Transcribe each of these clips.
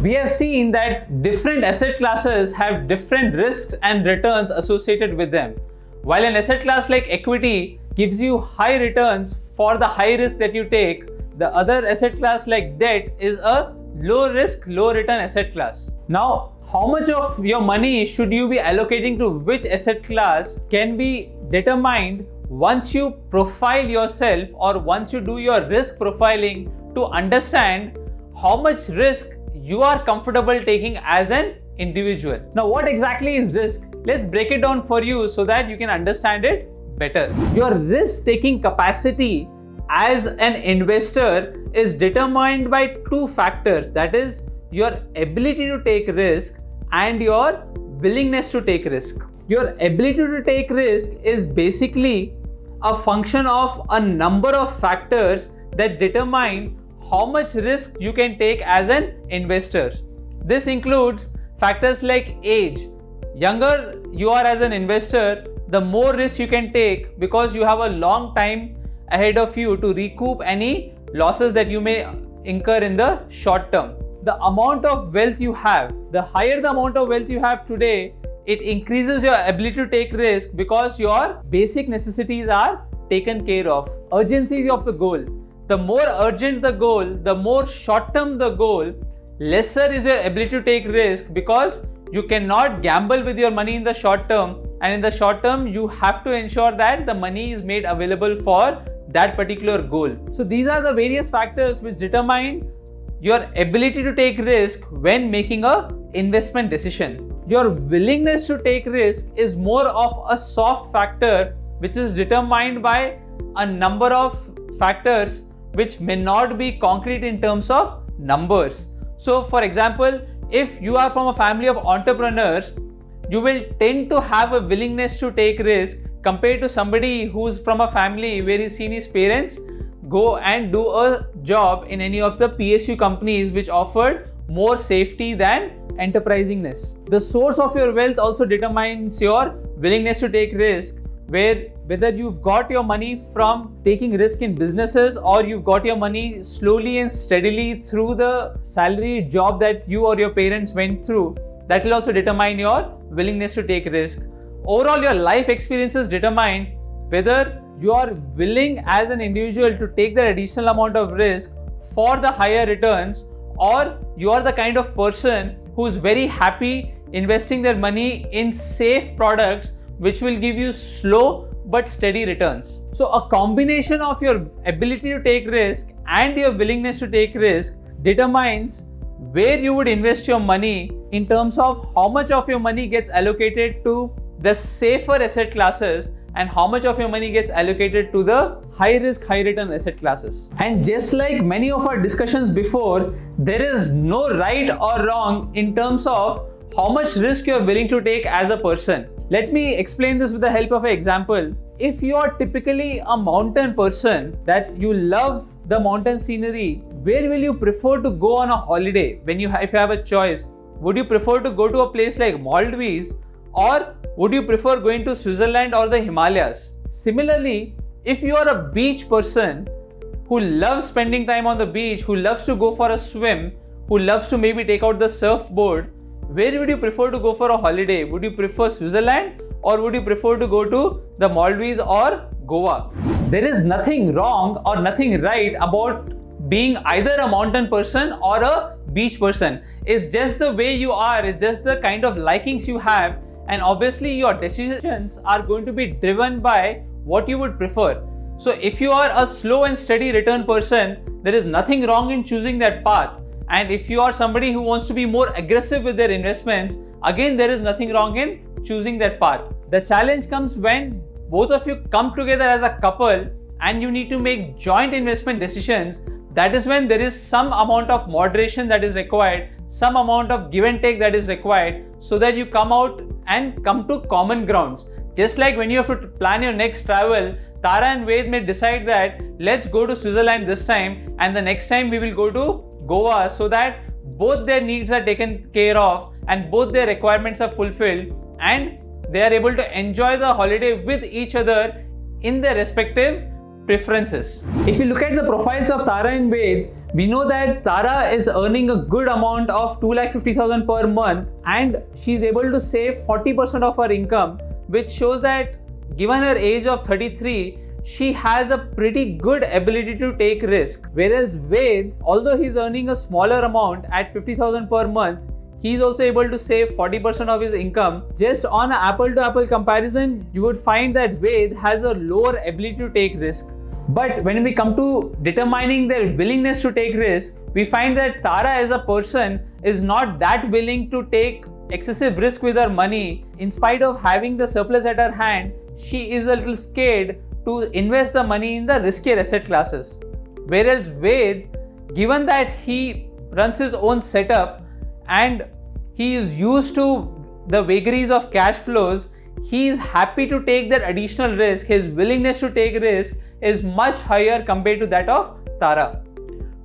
We have seen that different asset classes have different risks and returns associated with them. While an asset class like equity gives you high returns for the high risk that you take, the other asset class like debt is a low risk, low return asset class. Now, how much of your money should you be allocating to which asset class can be determined once you profile yourself or once you do your risk profiling to understand how much risk you are comfortable taking as an individual. Now, what exactly is risk? Let's break it down for you so that you can understand it better. Your risk taking capacity as an investor is determined by two factors, that is your ability to take risk and your willingness to take risk. Your ability to take risk is basically a function of a number of factors that determine how much risk you can take as an investor. This includes factors like age. Younger you are as an investor, the more risk you can take because you have a long time ahead of you to recoup any losses that you may incur in the short term. The amount of wealth you have, the higher the amount of wealth you have today, it increases your ability to take risk because your basic necessities are taken care of. Urgency of the goal. The more urgent the goal, the more short term the goal, lesser is your ability to take risk because you cannot gamble with your money in the short term, and in the short term you have to ensure that the money is made available for that particular goal. So these are the various factors which determine your ability to take risk when making a investment decision. Your willingness to take risk is more of a soft factor which is determined by a number of factors which may not be concrete in terms of numbers. So for example, if you are from a family of entrepreneurs, you will tend to have a willingness to take risk compared to somebody who's from a family where he's seen his parents go and do a job in any of the PSU companies which offered more safety than enterprisingness. The source of your wealth also determines your willingness to take risk, whether you've got your money from taking risk in businesses or you've got your money slowly and steadily through the salary job that you or your parents went through, that will also determine your willingness to take risk. Overall, your life experiences determine whether you are willing as an individual to take that additional amount of risk for the higher returns, or you are the kind of person who's very happy investing their money in safe products which will give you slow but steady returns. So a combination of your ability to take risk and your willingness to take risk determines where you would invest your money in terms of how much of your money gets allocated to the safer asset classes and how much of your money gets allocated to the high risk, high return asset classes. And just like many of our discussions before, there is no right or wrong in terms of how much risk you are willing to take as a person. Let me explain this with the help of an example. If you are typically a mountain person, that you love the mountain scenery, where will you prefer to go on a holiday if you have a choice? Would you prefer to go to a place like Maldives, or would you prefer going to Switzerland or the Himalayas? Similarly, if you are a beach person who loves spending time on the beach, who loves to go for a swim, who loves to maybe take out the surfboard, where would you prefer to go for a holiday? Would you prefer Switzerland, or would you prefer to go to the Maldives or Goa? There is nothing wrong or nothing right about being either a mountain person or a beach person. It's just the way you are, it's just the kind of likings you have, and obviously your decisions are going to be driven by what you would prefer. So if you are a slow and steady return person, there is nothing wrong in choosing that path. And if you are somebody who wants to be more aggressive with their investments, again there is nothing wrong in choosing that path. The challenge comes when both of you come together as a couple and you need to make joint investment decisions. That is when there is some amount of moderation that is required, some amount of give and take that is required, so that you come out and come to common grounds. Just like when you have to plan your next travel, Tara and Ved may decide that let's go to Switzerland this time and the next time we will go to Goa, so that both their needs are taken care of and both their requirements are fulfilled and they are able to enjoy the holiday with each other in their respective preferences. If you look at the profiles of Tara and Ved, We know that Tara is earning a good amount of 2,50,000 per month and she's able to save 40% of her income, which shows that given her age of 33, she has a pretty good ability to take risk. Whereas Ved, although he's earning a smaller amount at 50,000 per month, he's also able to save 40% of his income. Just on an apple-to-apple comparison, you would find that Ved has a lower ability to take risk. But when we come to determining their willingness to take risk, we find that Tara as a person is not that willing to take excessive risk with her money. In spite of having the surplus at her hand, she is a little scared to invest the money in the riskier asset classes. Whereas Ved, given that he runs his own setup and he is used to the vagaries of cash flows, he is happy to take that additional risk. His willingness to take risk is much higher compared to that of Tara.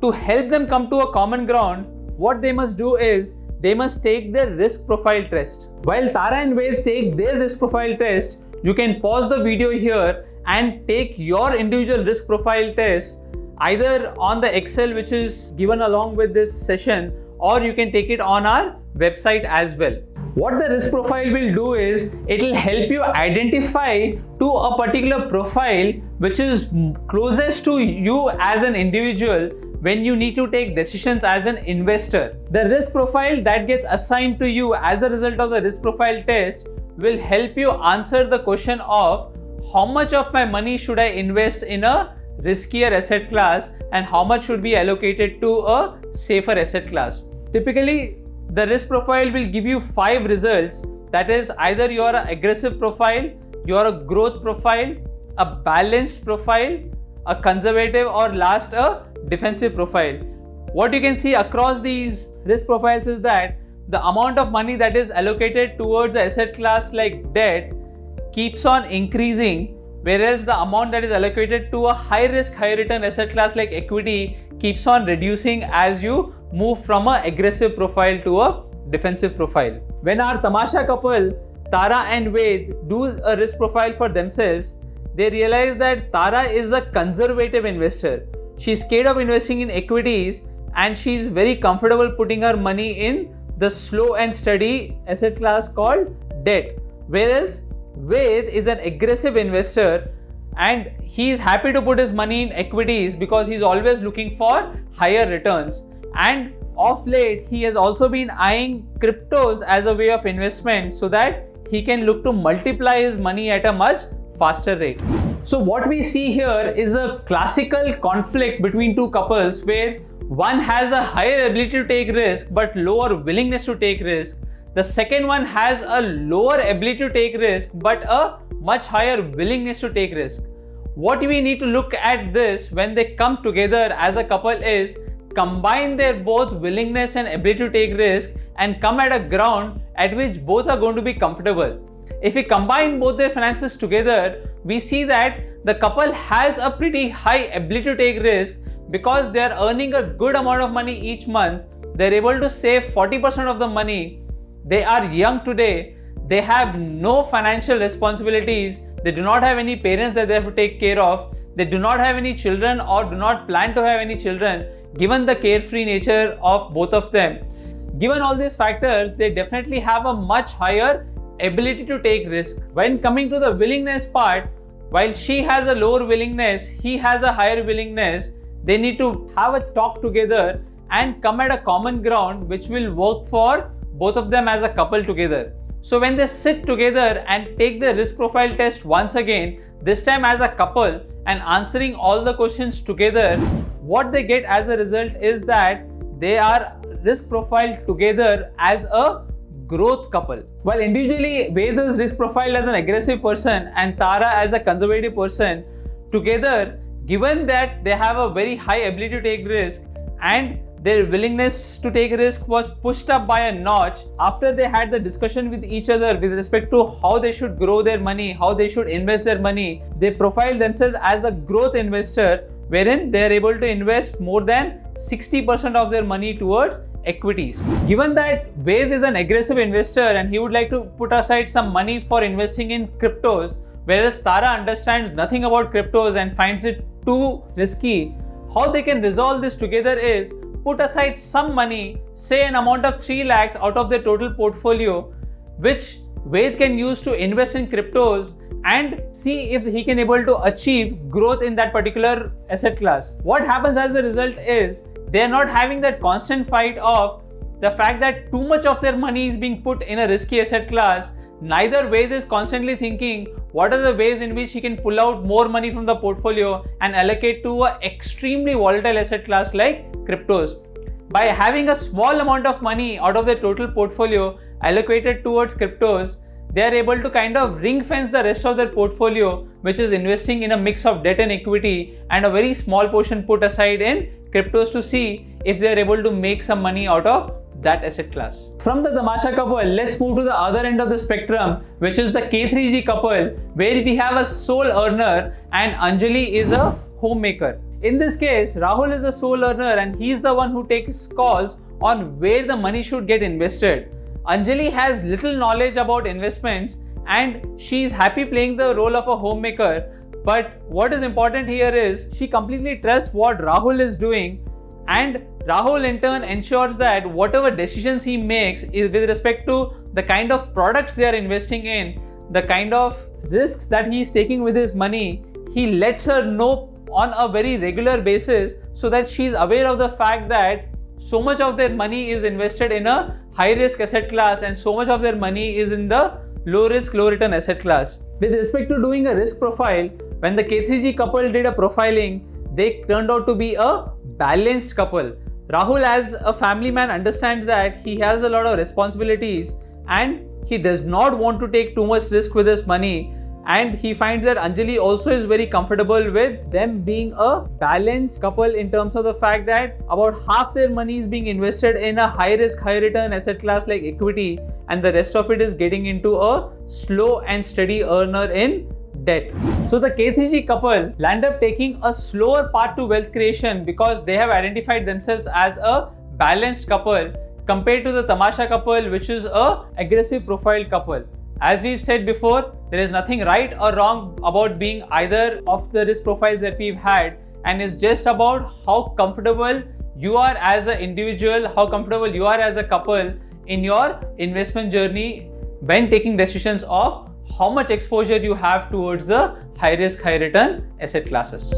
To help them come to a common ground, what they must do is they must take their risk profile test. While Tara and Ved take their risk profile test, you can pause the video here and take your individual risk profile test either on the Excel which is given along with this session, or you can take it on our website as well. What the risk profile will do is it will help you identify to a particular profile which is closest to you as an individual when you need to take decisions as an investor. The risk profile that gets assigned to you as a result of the risk profile test will help you answer the question of how much of my money should I invest in a riskier asset class and how much should be allocated to a safer asset class. Typically, the risk profile will give you 5 results. That is, either you are an aggressive profile, you are a growth profile, a balanced profile, a conservative, or last a defensive profile. What you can see across these risk profiles is that the amount of money that is allocated towards an asset class like debt keeps on increasing, whereas the amount that is allocated to a high risk, high return asset class like equity keeps on reducing as you move from an aggressive profile to a defensive profile. When our Tamasha couple, Tara and Ved, do a risk profile for themselves, they realize that Tara is a conservative investor. She's scared of investing in equities and she's very comfortable putting her money in the slow and steady asset class called debt. Whereas Ved is an aggressive investor and he is happy to put his money in equities because he's always looking for higher returns. And of late, he has also been eyeing cryptos as a way of investment so that he can look to multiply his money at a much faster rate. So what we see here is a classical conflict between two couples where one has a higher ability to take risk but lower willingness to take risk. The second one has a lower ability to take risk but a much higher willingness to take risk. What we need to look at this when they come together as a couple is combine their both willingness and ability to take risk and come at a ground at which both are going to be comfortable. If we combine both their finances together, we see that the couple has a pretty high ability to take risk because they are earning a good amount of money each month. They're able to save 40% of the money. They are young today. They have no financial responsibilities. They do not have any parents that they have to take care of. They do not have any children or do not plan to have any children, given the carefree nature of both of them. Given all these factors, they definitely have a much higher ability to take risk. When coming to the willingness part, while she has a lower willingness, he has a higher willingness, they need to have a talk together and come at a common ground which will work for both of them as a couple together. So when they sit together and take the risk profile test once again, this time as a couple and answering all the questions together, what they get as a result is that they are risk profiled together as a growth couple. While individually Ved is risk profiled as an aggressive person and Tara as a conservative person, together, given that they have a very high ability to take risk and their willingness to take risk was pushed up by a notch after they had the discussion with each other with respect to how they should grow their money, how they should invest their money. They profile themselves as a growth investor wherein they are able to invest more than 60% of their money towards equities. Given that Ved is an aggressive investor and he would like to put aside some money for investing in cryptos, whereas Tara understands nothing about cryptos and finds it too risky, how they can resolve this together is put aside some money, say an amount of 3 lakhs out of their total portfolio, which Ved can use to invest in cryptos and see if he can able to achieve growth in that particular asset class. What happens as a result is they are not having that constant fight of the fact that too much of their money is being put in a risky asset class. Neither Ved is constantly thinking what are the ways in which he can pull out more money from the portfolio and allocate to an extremely volatile asset class like cryptos. By having a small amount of money out of their total portfolio allocated towards cryptos, they are able to kind of ring fence the rest of their portfolio, which is investing in a mix of debt and equity, and a very small portion put aside in cryptos to see if they are able to make some money out of that asset class. From the Tamasha couple, let's move to the other end of the spectrum, which is the K3G couple, where we have a sole earner and Anjali is a homemaker. In this case, Rahul is a sole earner and he's the one who takes calls on where the money should get invested. Anjali has little knowledge about investments and she is happy playing the role of a homemaker. But what is important here is she completely trusts what Rahul is doing, and Rahul in turn ensures that whatever decisions he makes is with respect to the kind of products they are investing in, the kind of risks that he is taking with his money, he lets her know on a very regular basis so that she is aware of the fact that so much of their money is invested in a high risk asset class and so much of their money is in the low risk, low return asset class. With respect to doing a risk profile, when the K3G couple did a profiling, they turned out to be a balanced couple. Rahul as a family man understands that he has a lot of responsibilities and he does not want to take too much risk with his money, and he finds that Anjali also is very comfortable with them being a balanced couple in terms of the fact that about half their money is being invested in a high risk, high return asset class like equity, and the rest of it is getting into a slow and steady earner in debt. So the K3G couple land up taking a slower path to wealth creation because they have identified themselves as a balanced couple compared to the Tamasha couple, which is a aggressive profile couple. As we've said before, there is nothing right or wrong about being either of the risk profiles that we've had, and it's just about how comfortable you are as an individual, how comfortable you are as a couple in your investment journey when taking decisions of how much exposure you have towards the high risk, high return asset classes.